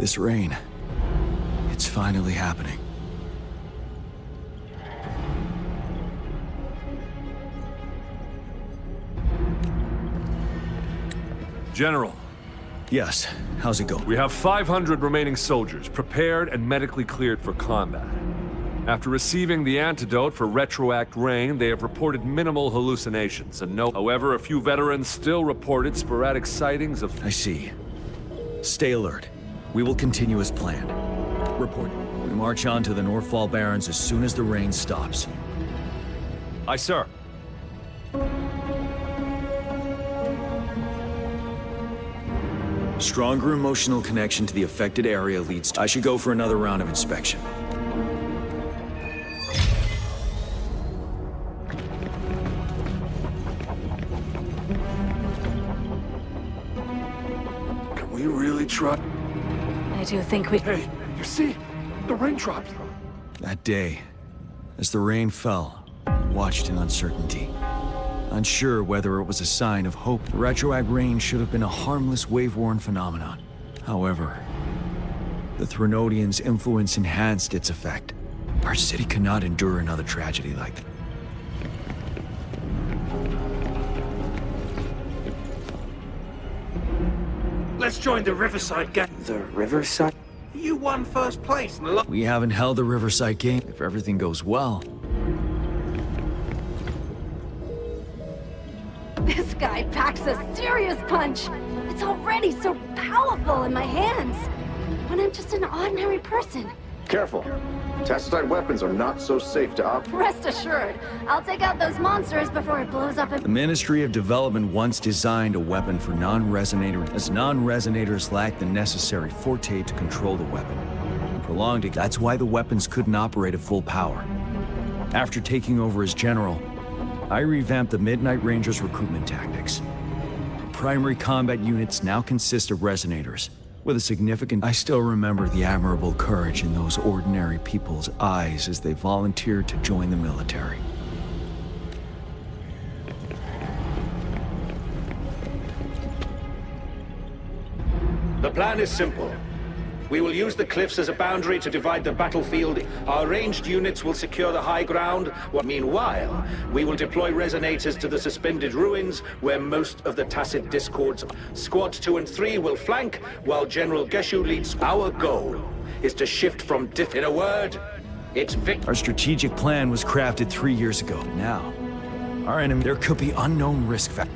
This rain, it's finally happening. General. Yes, how's it going? We have 500 remaining soldiers, prepared and medically cleared for combat. After receiving the antidote for retroact rain, they have reported minimal hallucinations, and no. However, a few veterans still reported sporadic sightings of... I see. Stay alert. We will continue as planned. Report. We march on to the Northfall Barrens as soon as the rain stops. Aye, sir. Stronger emotional connection to the affected area leads to... I should go for another round of inspection. Can we really try? I do think we... Hey, you see? The raindrops. That day, as the rain fell, I watched in uncertainty. Unsure whether it was a sign of hope, the retroact rain should have been a harmless wave-worn phenomenon. However, the Threnodians' influence enhanced its effect. Our city cannot endure another tragedy like that. Let's join the Riverside gang. The Riverside? You won first place. We haven't held the Riverside game if everything goes well. This guy packs a serious punch. It's already so powerful in my hands. When I'm just an ordinary person. Careful. Tacitite weapons are not so safe to operate. Rest assured, I'll take out those monsters before it blows up. The Ministry of Development once designed a weapon for non-resonators, as non-resonators lack the necessary forte to control the weapon. Prolonged it, that's why the weapons couldn't operate at full power. After taking over as general, I revamped the Midnight Rangers' recruitment tactics. Primary combat units now consist of resonators, with a significant... I still remember the admirable courage in those ordinary people's eyes as they volunteered to join the military. The plan is simple. We will use the cliffs as a boundary to divide the battlefield. Our ranged units will secure the high ground. Meanwhile, we will deploy resonators to the suspended ruins, where most of the tacit discords. Squads 2 and 3 will flank, while General Geshu leads. Our goal is to shift from in a word, it's Our strategic plan was crafted 3 years ago. Now, our enemy, there could be unknown risk factors.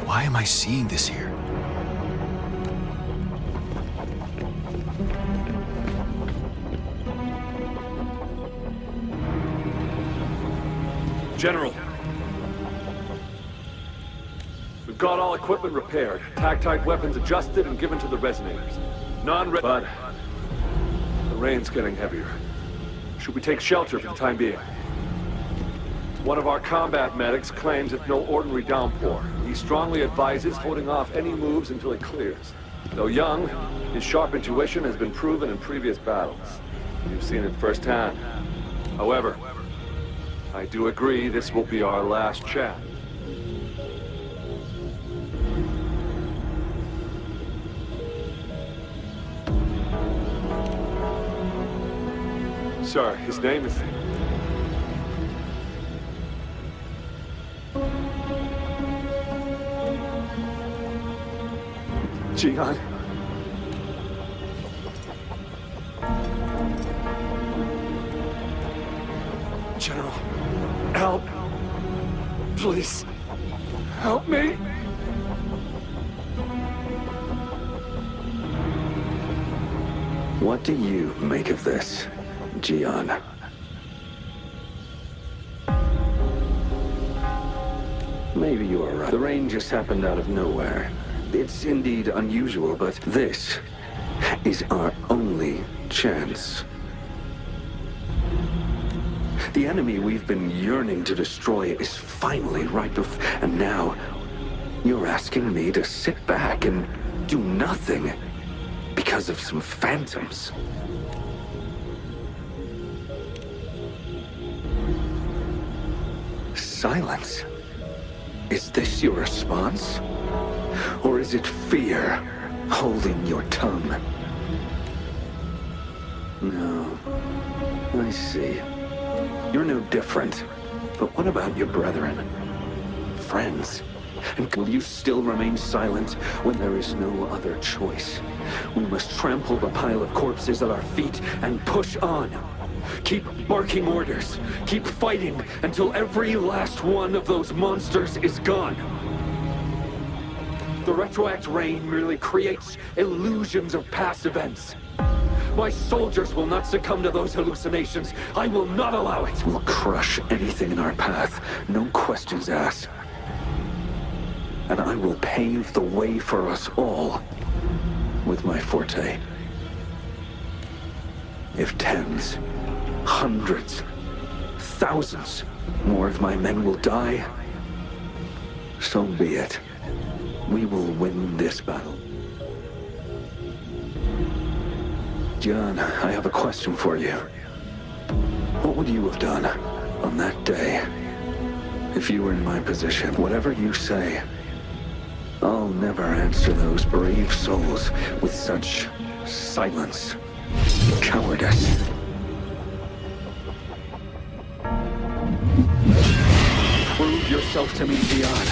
Why am I seeing this here? General. We've got all equipment repaired, tactite weapons adjusted and given to the resonators. But the rain's getting heavier. Should we take shelter for the time being? One of our combat medics claims it's no ordinary downpour. He strongly advises holding off any moves until it clears. Though young, his sharp intuition has been proven in previous battles. You've seen it firsthand. However, I do agree this will be our last chance. Sir, his name is... Jian. General, help. Please, help me. What do you make of this, Jian? Maybe you are right. The rain just happened out of nowhere. It's indeed unusual, but this is our only chance. The enemy we've been yearning to destroy is finally right before... And now, you're asking me to sit back and do nothing because of some phantoms. silence. Is this your response? Or is it fear holding your tongue? No. I see. You're no different. But what about your brethren? Friends? And will you still remain silent when there is no other choice? We must trample the pile of corpses at our feet and push on. Keep barking orders. Keep fighting until every last one of those monsters is gone. The retroact rain merely creates illusions of past events. My soldiers will not succumb to those hallucinations. I will not allow it. We'll crush anything in our path, no questions asked. And I will pave the way for us all with my forte. If tens, hundreds, thousands more of my men will die, so be it. We will win this battle. John, I have a question for you. What would you have done on that day if you were in my position? Whatever you say, I'll never answer those brave souls with such silence, cowardice. Prove yourself to me, Dion.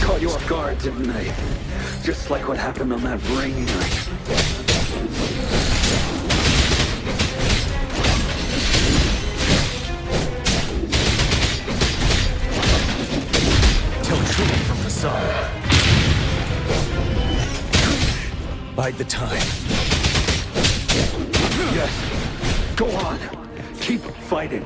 Caught you off guard, didn't they? Just like what happened on that rainy night. From facade. Bide the time. Yes. Go on. Keep fighting.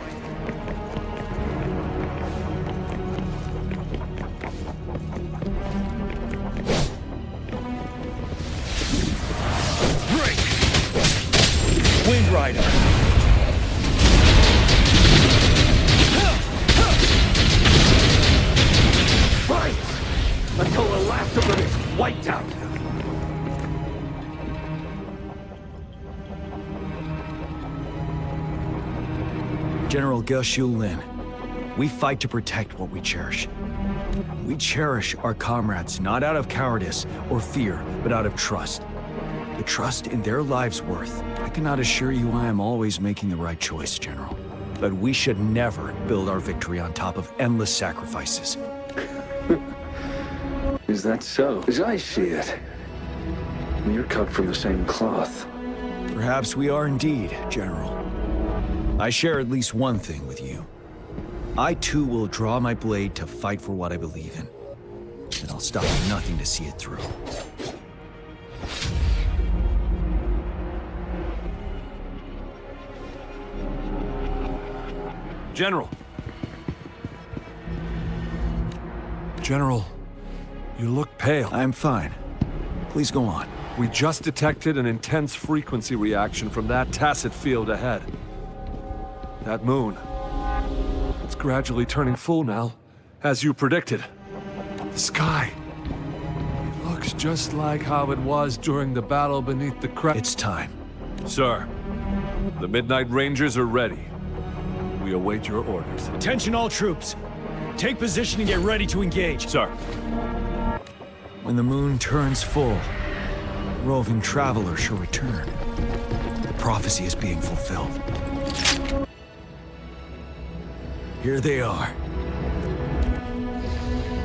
Break! Wind Rider. Until the last of them is wiped out. General Ge Lin, we fight to protect what we cherish. We cherish our comrades not out of cowardice or fear, but out of trust. The trust in their lives' worth. I cannot assure you I am always making the right choice, General. But we should never build our victory on top of endless sacrifices. Is that so? As I see it, we're cut from the same cloth. Perhaps we are indeed, General. I share at least one thing with you. I too will draw my blade to fight for what I believe in. And I'll stop at nothing to see it through. General. General, you look pale. I'm fine. Please go on. We just detected an intense frequency reaction from that tacit field ahead. That moon. It's gradually turning full now, as you predicted. The sky. It looks just like how it was during the battle beneath the crest. It's time. Sir, the Midnight Rangers are ready. We await your orders. Attention all troops. Take position and get ready to engage. Sir. When the moon turns full, roving travelers shall return. The prophecy is being fulfilled. Here they are.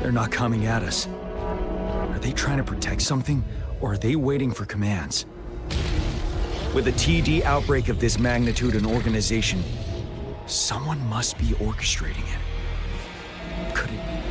They're not coming at us. Are they trying to protect something, or are they waiting for commands? With a TD outbreak of this magnitude and organization, someone must be orchestrating it. Could it be?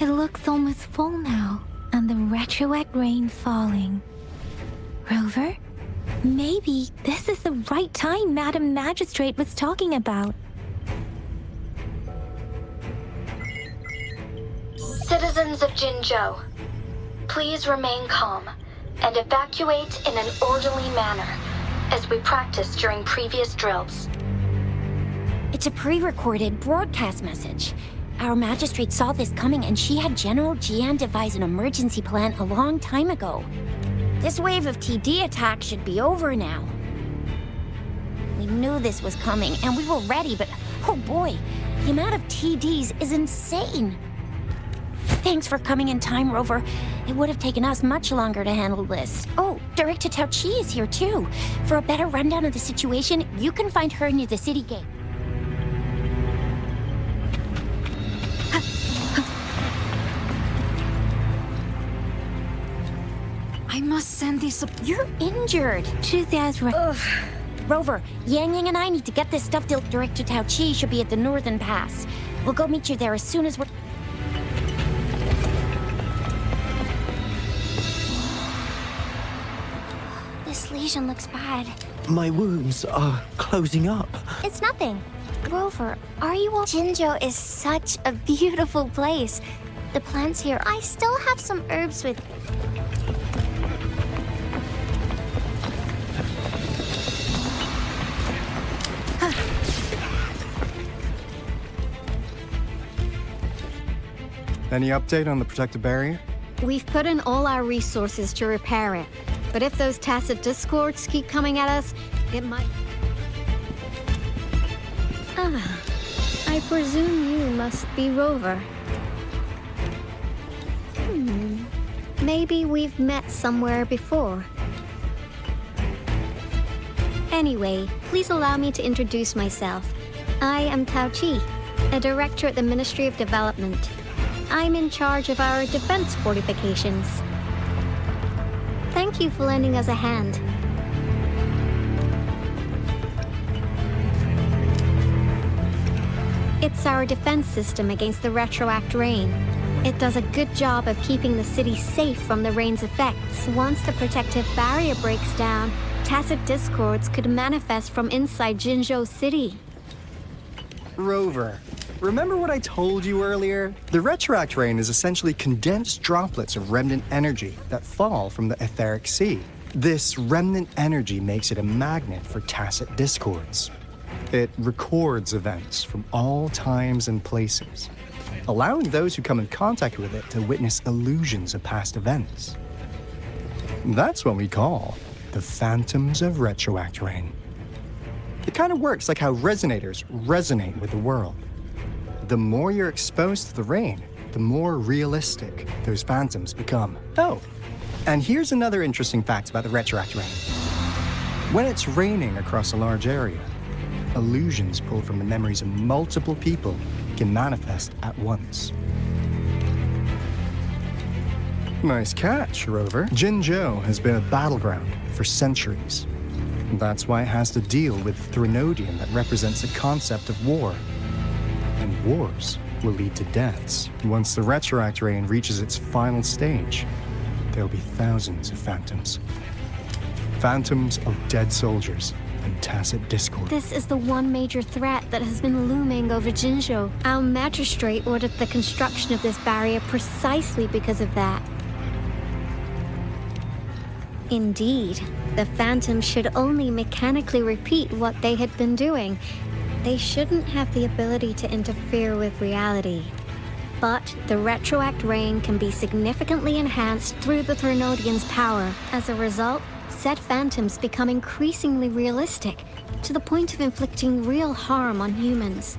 It looks almost full now, and the retroact rain falling. Rover? Maybe this is the right time Madam Magistrate was talking about. Citizens of Jinzhou, please remain calm and evacuate in an orderly manner, as we practiced during previous drills. It's a pre-recorded broadcast message. Our magistrate saw this coming and she had General Jian devise an emergency plan a long time ago. This wave of TD attacks should be over now. We knew this was coming and we were ready, but oh boy, the amount of TDs is insane. Thanks for coming in time, Rover. It would have taken us much longer to handle this. Oh, Director Tao Chi is here too. For a better rundown of the situation, you can find her near the city gate. I must send these You're injured. Shuxia's right. Ugh. Rover, Yang Yang and I need to get this stuff till Director Tao Chi should be at the Northern Pass. We'll go meet you there as soon as we're... This lesion looks bad. My wounds are closing up. It's nothing. Rover, are you all... Jinzhou is such a beautiful place. The plants here... I still have some herbs with... Any update on the protective barrier? We've put in all our resources to repair it. But if those tacit discords keep coming at us, it might... Ah, I presume you must be Rover. Maybe we've met somewhere before. Anyway, please allow me to introduce myself. I am Tao Chi, a director at the Ministry of Development. I'm in charge of our defense fortifications. Thank you for lending us a hand. It's our defense system against the retroact rain. It does a good job of keeping the city safe from the rain's effects. Once the protective barrier breaks down, tacit discords could manifest from inside Jinzhou City. Rover, remember what I told you earlier? The retroact rain is essentially condensed droplets of remnant energy that fall from the etheric sea. This remnant energy makes it a magnet for tacit discords. It records events from all times and places, allowing those who come in contact with it to witness illusions of past events. That's what we call the phantoms of retroact rain. It kind of works like how resonators resonate with the world. The more you're exposed to the rain, the more realistic those phantoms become. Oh, and here's another interesting fact about the retroact rain. When it's raining across a large area, illusions pulled from the memories of multiple people can manifest at once. Nice catch, Rover. Jinzhou has been a battleground for centuries. That's why it has to deal with Threnodium that represents the concept of war. And wars will lead to deaths. Once the retroact rain reaches its final stage, there'll be thousands of phantoms. Phantoms of dead soldiers and tacit discord. This is the one major threat that has been looming over Jinzhou. Our magistrate ordered the construction of this barrier precisely because of that. Indeed, the phantoms should only mechanically repeat what they had been doing. They shouldn't have the ability to interfere with reality. But the retroact rain can be significantly enhanced through the Threnodian's power. As a result, said phantoms become increasingly realistic, to the point of inflicting real harm on humans.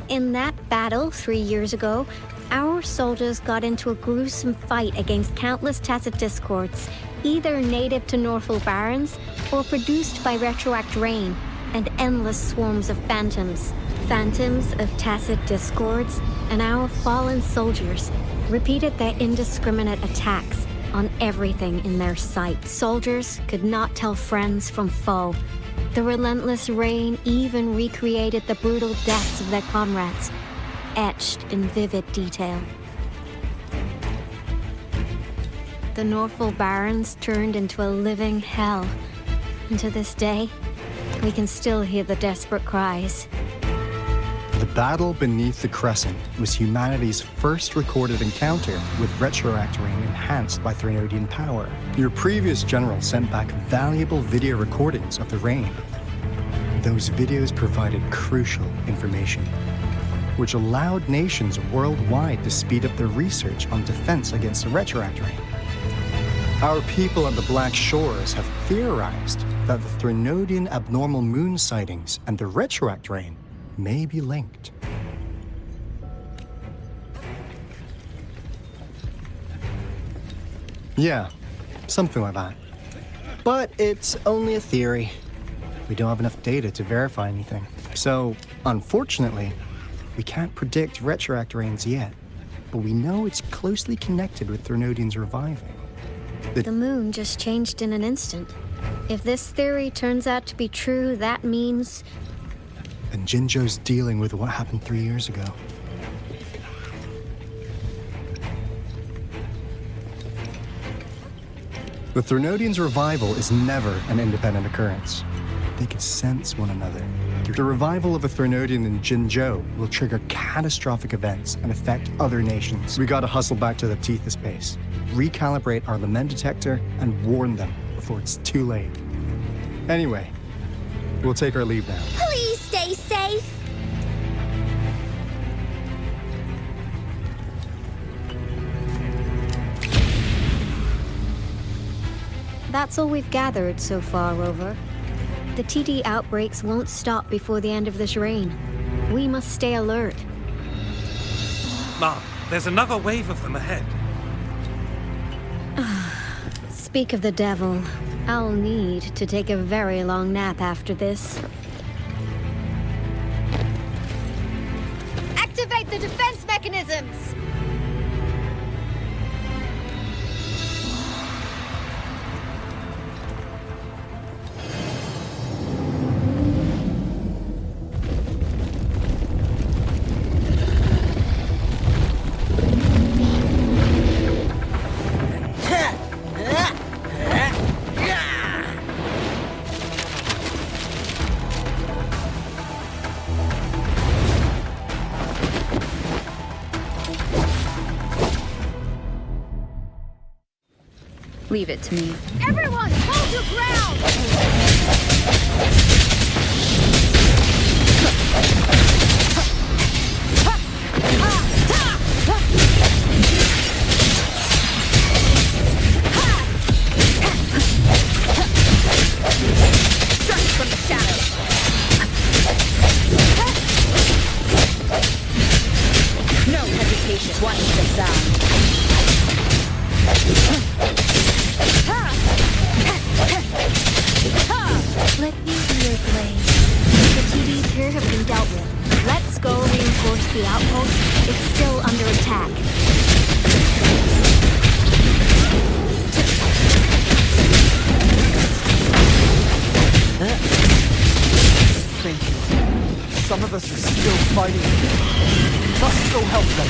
In that battle 3 years ago, our soldiers got into a gruesome fight against countless tacit discords, either native to Northal Barrens or produced by retroact rain and endless swarms of phantoms. Phantoms of tacit discords, and our fallen soldiers repeated their indiscriminate attacks on everything in their sight. Soldiers could not tell friends from foe. The relentless rain even recreated the brutal deaths of their comrades. etched in vivid detail. The Norfolk Barrens turned into a living hell, and to this day, we can still hear the desperate cries. The battle beneath the Crescent was humanity's first recorded encounter with retroact rain enhanced by Threnodian power. Your previous general sent back valuable video recordings of the rain. Those videos provided crucial information, which allowed nations worldwide to speed up their research on defense against the retroact rain. Our people at the Black Shores have theorized that the Threnodian abnormal moon sightings and the retroact rain may be linked. Yeah, something like that. But it's only a theory. We don't have enough data to verify anything. So, unfortunately, we can't predict retroact rains yet. But we know it's closely connected with Threnodians reviving. The moon just changed in an instant. If this theory turns out to be true, that means... And Jinzhou's dealing with what happened 3 years ago. The Threnodians' revival is never an independent occurrence. They could sense one another. The revival of a Threnodian in Jinzhou will trigger catastrophic events and affect other nations. We gotta hustle back to the Tethys base, recalibrate our lament detector, and warn them before it's too late. Anyway, we'll take our leave now. Please stay safe. That's all we've gathered so far, Rover. The TD outbreaks won't stop before the end of this reign. We must stay alert. Mom, there's another wave of them ahead. Speak of the devil. I'll need to take a very long nap after this. Activate the defense mechanisms! Leave it to me. Everyone, hold your ground! Strike from the shadows. No hesitation. Watch the sound. Let me hear, Blade. The TDs here have been dealt with. Let's go reinforce the outpost. It's still under attack. Thank you. Some of us are still fighting. Must go help them.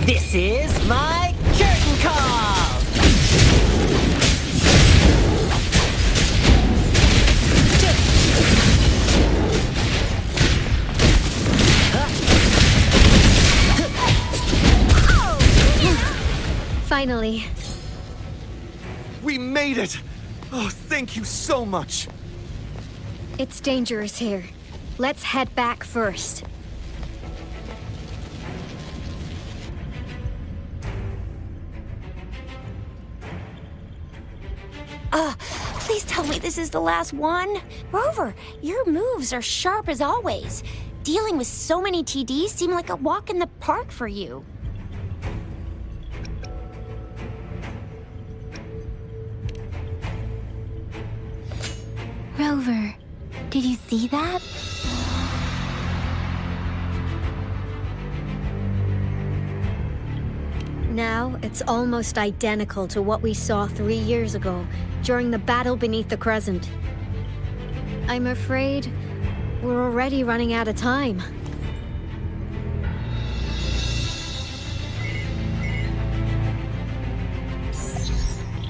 This is my curtain call! Finally. We made it! Oh, thank you so much! It's dangerous here. Let's head back first. Please tell me this is the last one. Rover, your moves are sharp as always. Dealing with so many TDs seemed like a walk in the park for you. Rover, did you see that? Now, it's almost identical to what we saw 3 years ago, during the battle beneath the Crescent. I'm afraid we're already running out of time.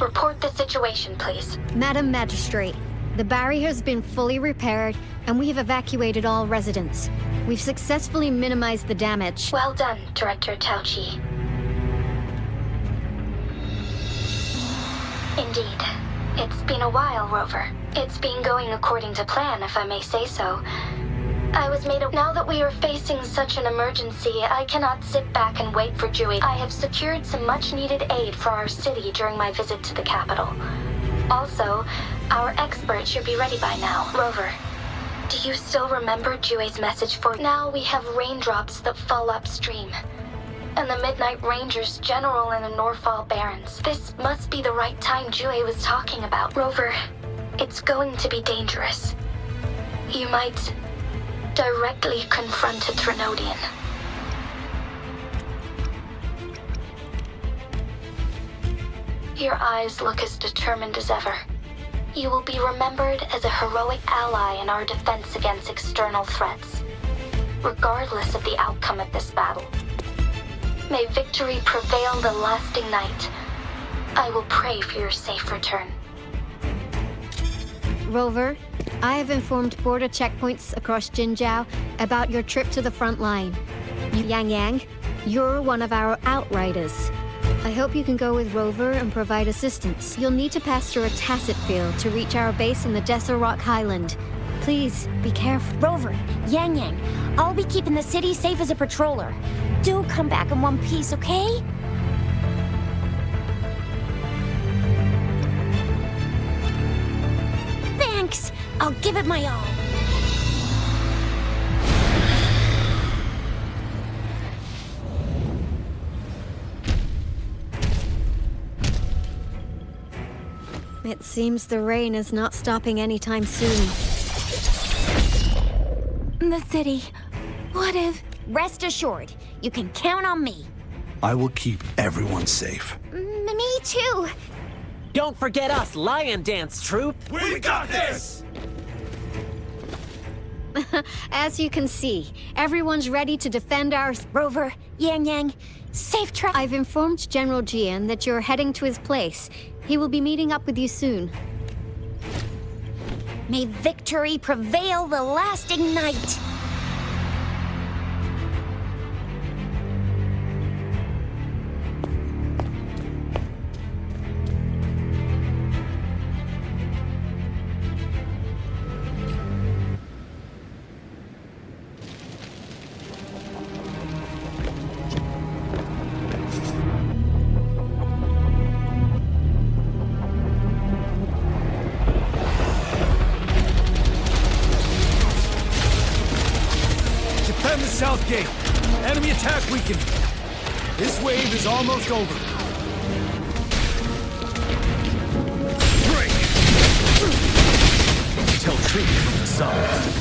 Report the situation, please. Madam Magistrate, the barrier has been fully repaired, and we have evacuated all residents. We've successfully minimized the damage. Well done, Director Tauchi. Indeed. It's been a while, Rover. It's been going according to plan, if I may say so. I was made Now that we are facing such an emergency, I cannot sit back and wait for Dewey. I have secured some much-needed aid for our city during my visit to the capital. Also, our expert should be ready by now. Rover, do you still remember Dewey's message for... Now we have raindrops that fall upstream, and the Midnight Ranger's general in the Norfall Barrens. This must be the right time Dewey was talking about. Rover, it's going to be dangerous. You might directly confront a Trinodian. Your eyes look as determined as ever. You will be remembered as a heroic ally in our defense against external threats, regardless of the outcome of this battle. May victory prevail the lasting night. I will pray for your safe return. Rover, I have informed border checkpoints across Jinzhou about your trip to the front line. Yang Yang, you're one of our outriders. I hope you can go with Rover and provide assistance. You'll need to pass through a tacit field to reach our base in the Desert Rock Highland. Please, be careful. Rover, Yang Yang, I'll be keeping the city safe as a patroller. Do come back in one piece, okay? Thanks! I'll give it my all. It seems the rain is not stopping anytime soon. The city. What if... Rest assured, you can count on me. I will keep everyone safe. Me too. Don't forget us, Lion Dance Troupe! We got this! As you can see, everyone's ready to defend our... Rover, Yang Yang, safe travel. I've informed General Jian that you're heading to his place. He will be meeting up with you soon. May victory prevail the lasting night. Defend the south gate. Enemy attack weakened. This wave is almost over. Break! Tell truth from the side.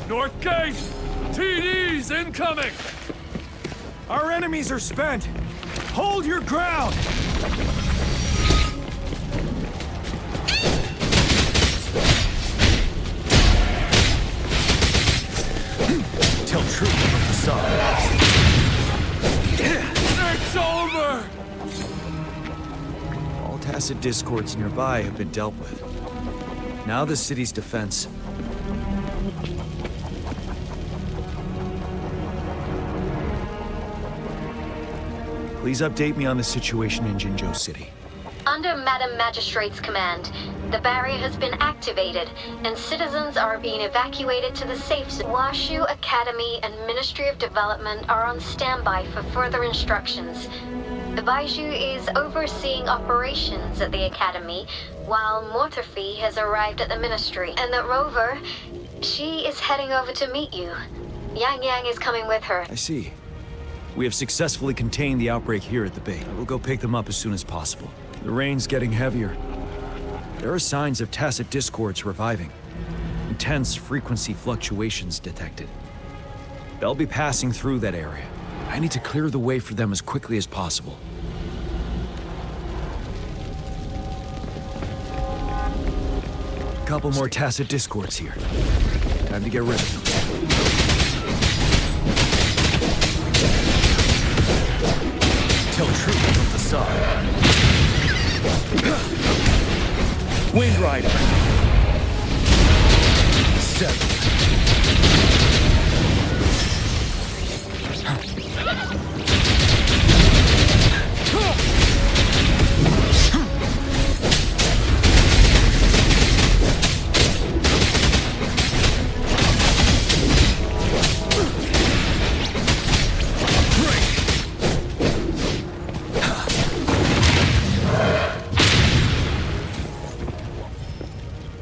North Gate! TDs incoming! Our enemies are spent. Hold your ground! Tell truth from the side. It's over! All tacit discords nearby have been dealt with. Now the city's defense. Please update me on the situation in Jinzhou City. Under Madam Magistrate's command, the barrier has been activated, and citizens are being evacuated to the safe zone. Washu Academy and Ministry of Development are on standby for further instructions. The Baiju is overseeing operations at the Academy, while Mortherfee has arrived at the Ministry, and that Rover, she is heading over to meet you. Yang Yang is coming with her. I see. We have successfully contained the outbreak here at the base. I will go pick them up as soon as possible. The rain's getting heavier. There are signs of tacit discords reviving. Intense frequency fluctuations detected. They'll be passing through that area. I need to clear the way for them as quickly as possible. A couple more tacit discords here. Time to get rid of them. Tell truth from the side. Wind Rider. 7.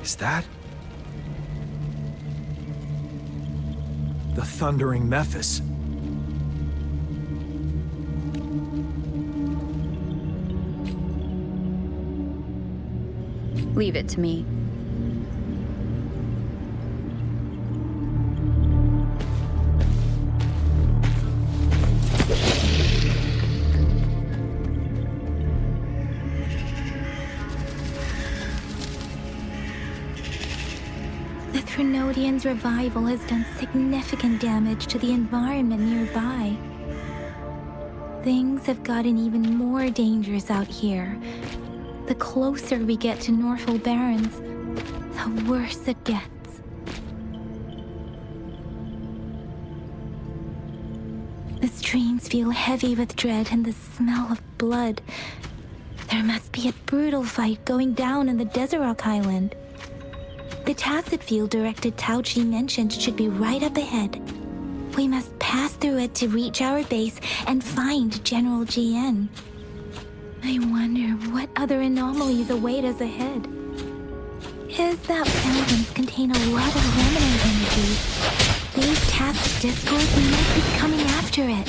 Is that the thundering Mephis? Leave it to me. The Threnodian's revival has done significant damage to the environment nearby. Things have gotten even more dangerous out here. The closer we get to Northel Barrens, the worse it gets. The streams feel heavy with dread and the smell of blood. There must be a brutal fight going down in the Desert Island. The tacit field directed Tao Chi mentioned should be right up ahead. We must pass through it to reach our base and find General GN. I wonder what other anomalies await us ahead. His that fountains contain a lot of remnant energy. These tacit discords might be coming after it.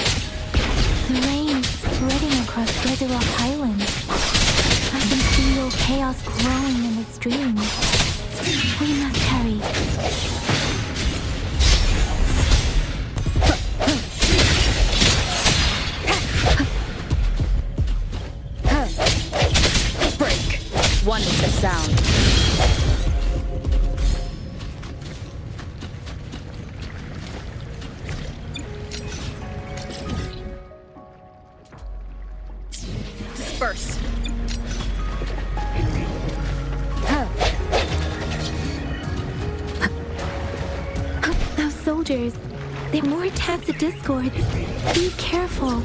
The rain spreading across Desert Rock Island. I can feel chaos growing in the streams. We must hurry. Break. One with the sound. Disperse. Those soldiers, they're more tacit discords. Be careful.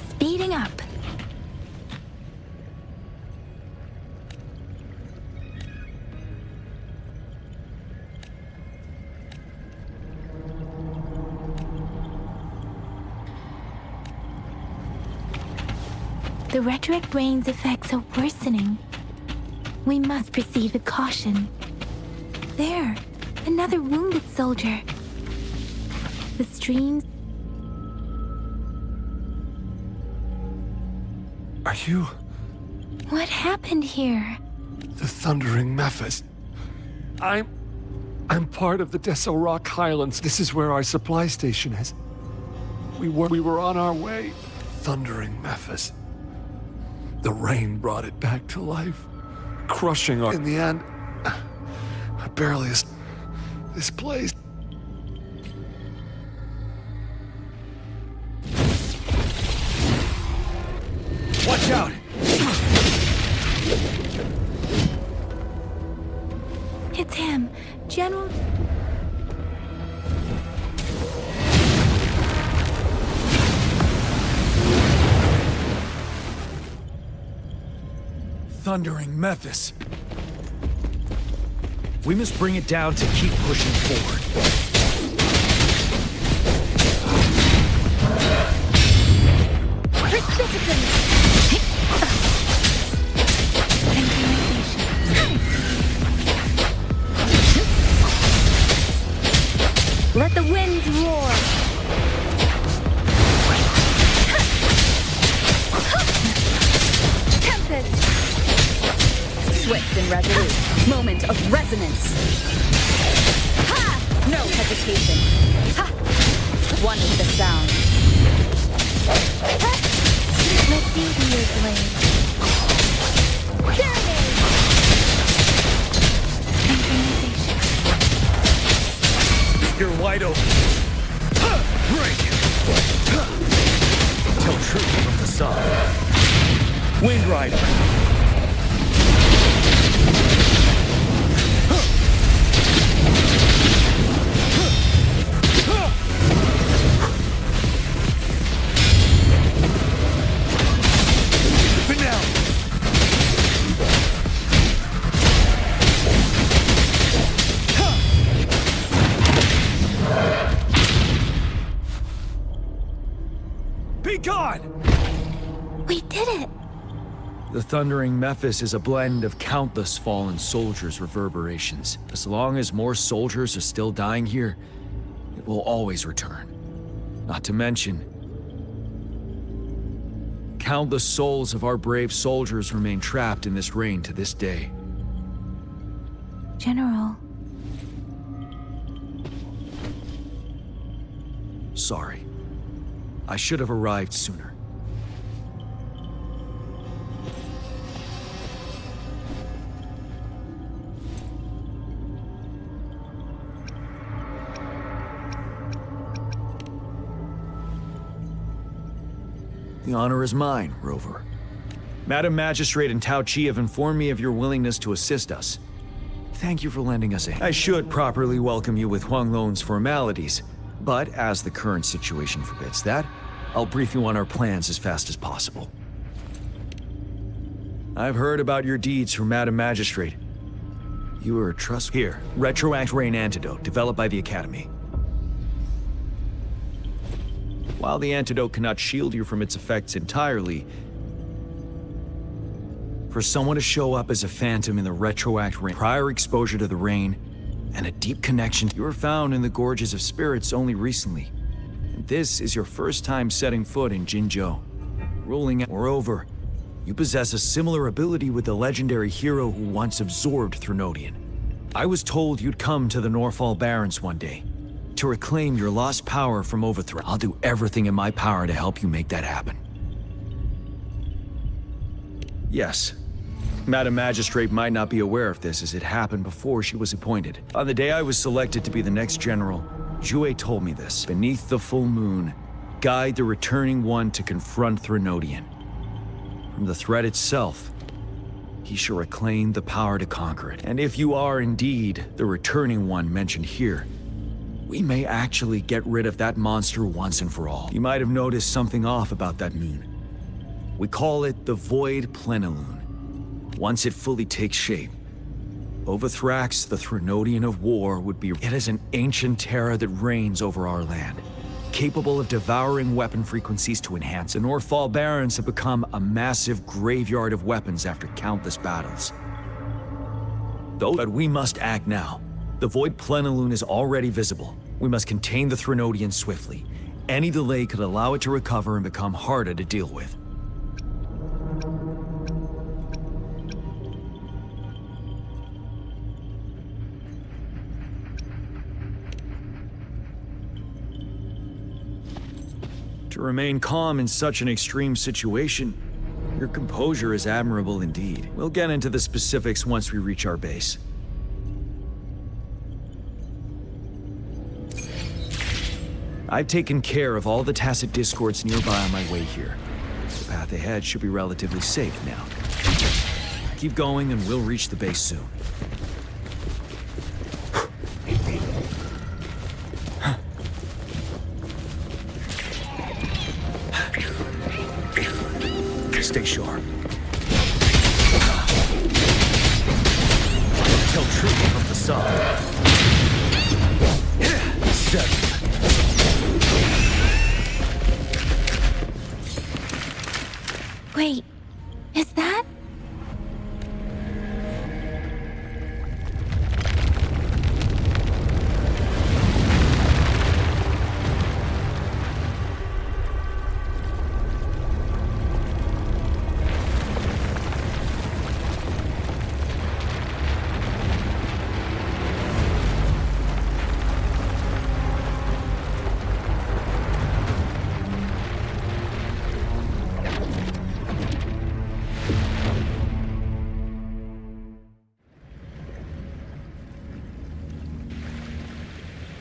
Speeding up. The retroact rain's effects are worsening. We must proceed with caution. There, another wounded soldier. The streams... Are you What happened here? the thundering Mephis? I'm part of the Deso Rock Highlands. This is where our supply station is. We were on our way. Thundering Mephis. The rain brought it back to life, crushing our... In the end, I barely... This place... Watch out! It's him, General... Thundering Memphis. We must bring it down to keep pushing forward. Let the winds roar. Tempest! Swift and resolute. Moment of resonance. Ha! No hesitation. Ha! One with the sound. Ha! Let beauty your blade. Serenade! Synchronization. You're wide open. Break! Tell truth from the sun. Wind Rider. Be gone! We did it! The Thundering Memphis is a blend of countless fallen soldiers' reverberations. As long as more soldiers are still dying here, it will always return. Not to mention, countless souls of our brave soldiers remain trapped in this rain to this day. General. Sorry. I should have arrived sooner. The honor is mine, Rover. Madam Magistrate and Tao Chi have informed me of your willingness to assist us. Thank you for lending us a hand. I should properly welcome you with Huanglong's formalities, but as the current situation forbids that, I'll brief you on our plans as fast as possible. I've heard about your deeds from Madam Magistrate. You are a trust... Here, Retroact Rain Antidote, developed by the Academy. While the antidote cannot shield you from its effects entirely, for someone to show up as a phantom in the Retroact Rain, prior exposure to the rain, and a deep connection, you were found in the Gorges of Spirits only recently. And this is your first time setting foot in Jinzhou. Ruling out. Moreover, you possess a similar ability with the legendary hero who once absorbed Threnodian. I was told you'd come to the Norfall Barrens one day, to reclaim your lost power from overthrow. I'll do everything in my power to help you make that happen. Yes. Madam Magistrate might not be aware of this as it happened before she was appointed. On the day I was selected to be the next general, Jue told me this. Beneath the full moon, guide the returning one to confront Threnodian. From the threat itself, he shall reclaim the power to conquer it. And if you are indeed the returning one mentioned here, we may actually get rid of that monster once and for all. You might have noticed something off about that moon. We call it the Void Plenilune. Once it fully takes shape, Overthrax, the Threnodian of War, would be... It is an ancient terror that reigns over our land, capable of devouring weapon frequencies to enhance. The Norfall Barrens have become a massive graveyard of weapons after countless battles. But we must act now. The Void Plenilune is already visible. We must contain the Threnodian swiftly. Any delay could allow it to recover and become harder to deal with. To remain calm in such an extreme situation, your composure is admirable indeed. We'll get into the specifics once we reach our base. I've taken care of all the tacit discords nearby on my way here. The path ahead should be relatively safe now. Keep going and we'll reach the base soon. Stay sharp. some. 7. Wait, is that?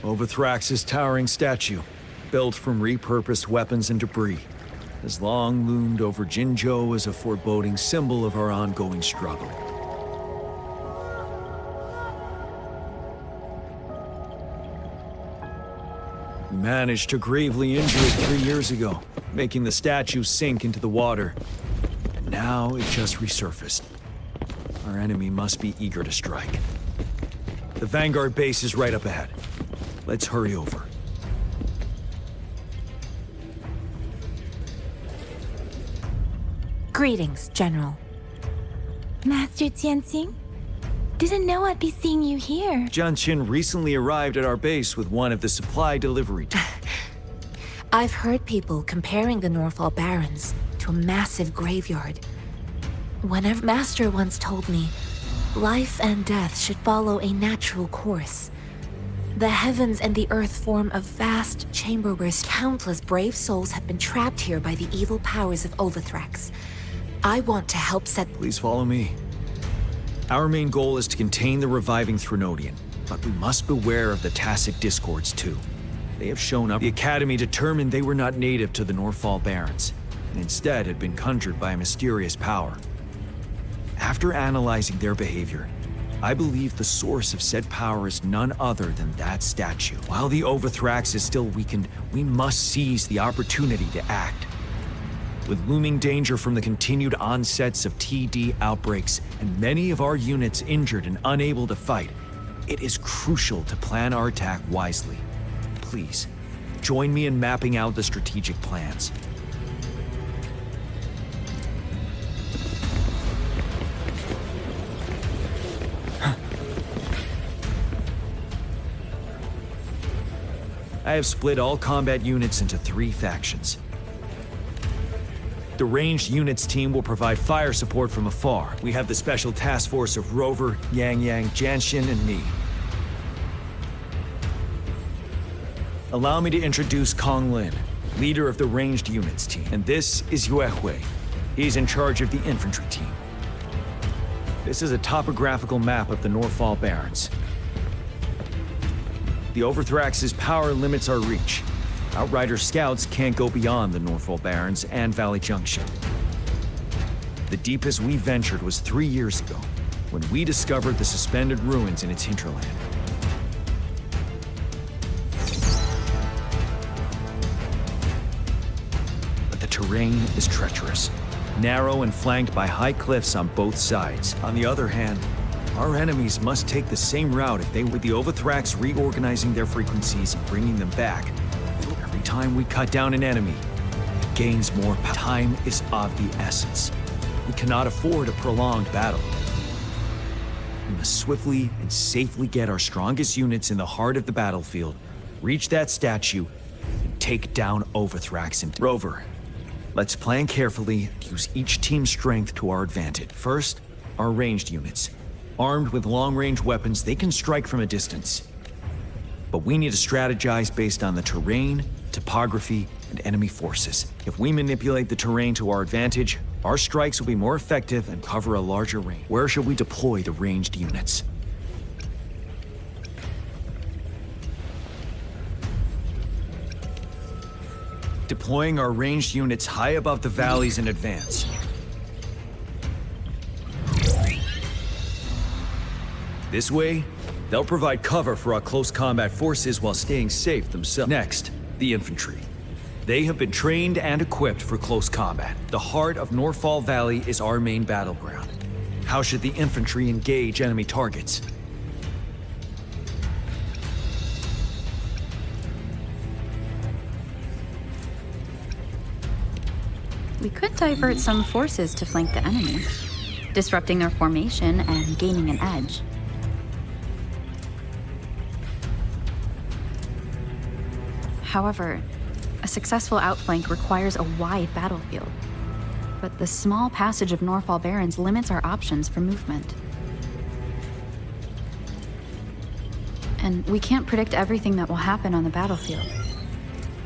Overthrax's towering statue, built from repurposed weapons and debris, has long loomed over Jinzhou as a foreboding symbol of our ongoing struggle. We managed to gravely injure it 3 years ago, making the statue sink into the water. And now it just resurfaced. Our enemy must be eager to strike. The Vanguard base is right up ahead. Let's hurry over. Greetings, General. Master Jianxing? Didn't know I'd be seeing you here. Jian Qin recently arrived at our base with one of the supply delivery teams. I've heard people comparing the Norfall Barrens to a massive graveyard. Whenever Master once told me, life and death should follow a natural course. The heavens and the earth form a vast chamber where countless brave souls have been trapped here by the evil powers of Overthrax. I want to help set— Please follow me. Our main goal is to contain the reviving Threnodian, but we must beware of the Tacit Discords too. They have shown up. The Academy determined they were not native to the Norfall Barrens, and instead had been conjured by a mysterious power. After analyzing their behavior, I believe the source of said power is none other than that statue. While the Overthrax is still weakened, we must seize the opportunity to act. With looming danger from the continued onsets of TD outbreaks and many of our units injured and unable to fight, it is crucial to plan our attack wisely. Please, join me in mapping out the strategic plans. I have split all combat units into 3 factions. The ranged units team will provide fire support from afar. We have the special task force of Rover, Yang Yang, Jianxin, and me. Allow me to introduce Kong Lin, leader of the ranged units team. And this is Yue Hui. He's in charge of the infantry team. This is a topographical map of the Norfall Barrens. The Overthrax's power limits our reach. Outrider scouts can't go beyond the Norfall Barrens and Valley Junction. The deepest we ventured was 3 years ago, when we discovered the suspended ruins in its hinterland. But the terrain is treacherous, narrow and flanked by high cliffs on both sides. On the other hand, our enemies must take the same route if they, with the Overthrax reorganizing their frequencies and bringing them back. Every time we cut down an enemy, it gains more power. Time is of the essence. We cannot afford a prolonged battle. We must swiftly and safely get our strongest units in the heart of the battlefield, reach that statue, and take down Overthrax and Rover. Let's plan carefully and use each team's strength to our advantage. First, our ranged units. Armed with long-range weapons, they can strike from a distance. But we need to strategize based on the terrain, topography, and enemy forces. If we manipulate the terrain to our advantage, our strikes will be more effective and cover a larger range. Where should we deploy the ranged units? Deploying our ranged units high above the valleys in advance. This way, they'll provide cover for our close combat forces while staying safe themselves. Next, the infantry. They have been trained and equipped for close combat. The heart of Norfall Valley is our main battleground. How should the infantry engage enemy targets? We could divert some forces to flank the enemy, disrupting their formation and gaining an edge. However, a successful outflank requires a wide battlefield. But the small passage of Norfall Barrens limits our options for movement. And we can't predict everything that will happen on the battlefield.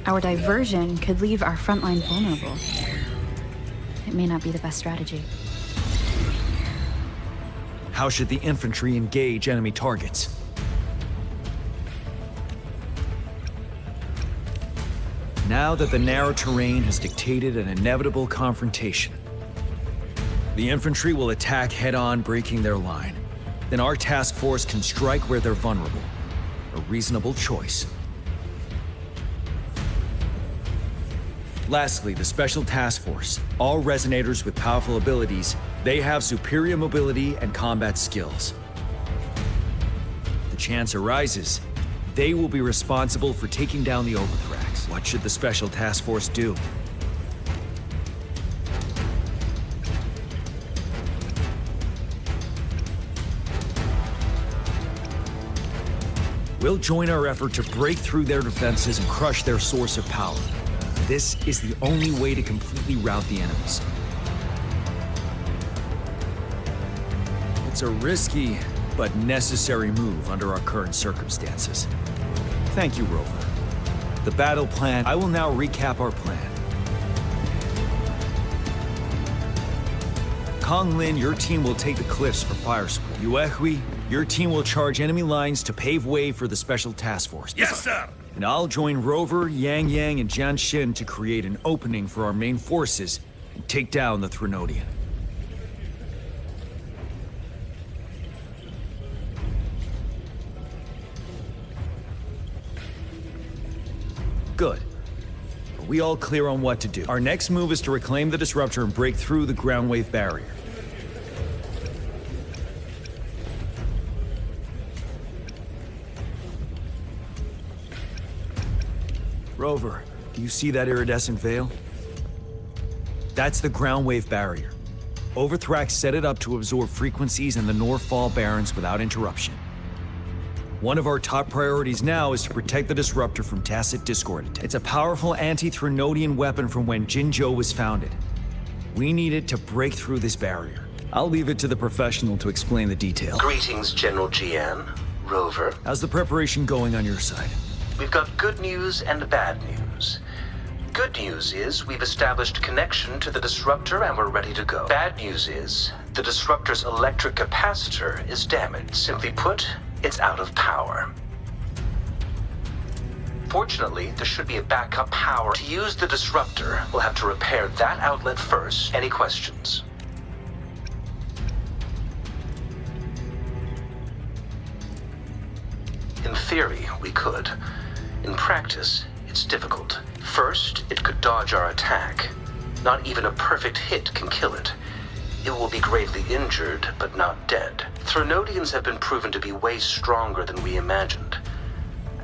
Our diversion could leave our front line vulnerable. It may not be the best strategy. How should the infantry engage enemy targets? Now that the narrow terrain has dictated an inevitable confrontation, the infantry will attack head-on, breaking their line. Then our task force can strike where they're vulnerable. A reasonable choice. Lastly, the Special Task Force. All resonators with powerful abilities, they have superior mobility and combat skills. If the chance arises, they will be responsible for taking down the Overthrax. What should the Special Task Force do? We'll join our effort to break through their defenses and crush their source of power. This is the only way to completely rout the enemies. It's a risky, but necessary move under our current circumstances. Thank you, Rover. The battle plan. I will now recap our plan. Kong Lin, your team will take the cliffs for fire support. Yuehui, your team will charge enemy lines to pave way for the Special Task Force. Yes, sir! And I'll join Rover, Yang Yang, and Jian Xin to create an opening for our main forces and take down the Threnodian. Good. Are we all clear on what to do? Our next move is to reclaim the Disruptor and break through the ground wave barrier. Rover, do you see that iridescent veil? That's the ground wave barrier. Overthrax set it up to absorb frequencies in the Norfall Barrens without interruption. One of our top priorities now is to protect the Disruptor from tacit discord attacks. It's a powerful anti-Threnodian weapon from when Jinzhou was founded. We need it to break through this barrier. I'll leave it to the professional to explain the details. Greetings, General Jian. Rover. How's the preparation going on your side? We've got good news and bad news. Good news is we've established connection to the Disruptor and we're ready to go. Bad news is the Disruptor's electric capacitor is damaged. Simply put, it's out of power. Fortunately, there should be a backup power. To use the Disruptor, we'll have to repair that outlet first. Any questions? In theory, we could. In practice, it's difficult. First, it could dodge our attack. Not even a perfect hit can kill it. It will be gravely injured, but not dead. Threnodians have been proven to be way stronger than we imagined.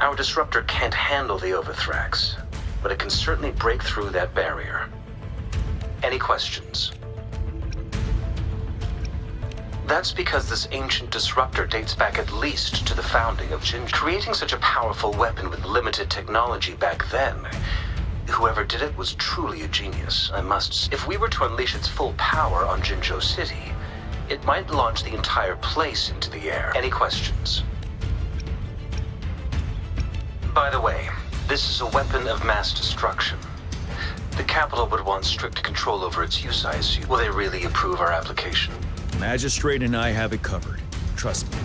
Our Disruptor can't handle the Overthrax, but it can certainly break through that barrier. Any questions? That's because this ancient Disruptor dates back at least to the founding of Jinzhou. Creating such a powerful weapon with limited technology back then, whoever did it was truly a genius, I must say. If we were to unleash its full power on Jinzhou City, it might launch the entire place into the air. Any questions? By the way, this is a weapon of mass destruction. The capital would want strict control over its use, I assume. Will they really approve our application? Magistrate and I have it covered. Trust me.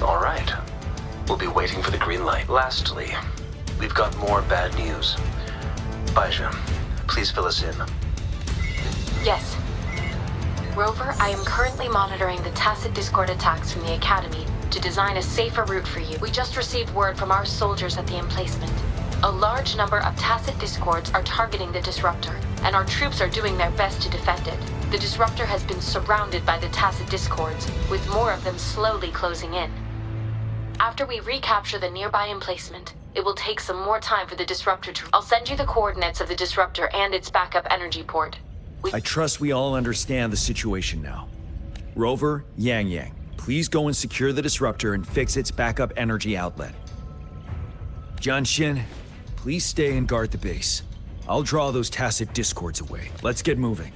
All right. We'll be waiting for the green light. Lastly, we've got more bad news. Baizha, please fill us in. Yes. Rover, I am currently monitoring the tacit discord attacks from the Academy to design a safer route for you. We just received word from our soldiers at the emplacement. A large number of tacit discords are targeting the Disruptor, and our troops are doing their best to defend it. The Disruptor has been surrounded by the tacit discords, with more of them slowly closing in. After we recapture the nearby emplacement, it will take some more time for the Disruptor to... I'll send you the coordinates of the Disruptor and its backup energy port. I trust we all understand the situation now. Rover, Yang, please go and secure the disruptor and fix its backup energy outlet. Jianshin, please stay and guard the base. I'll draw those tacit discords away. Let's get moving.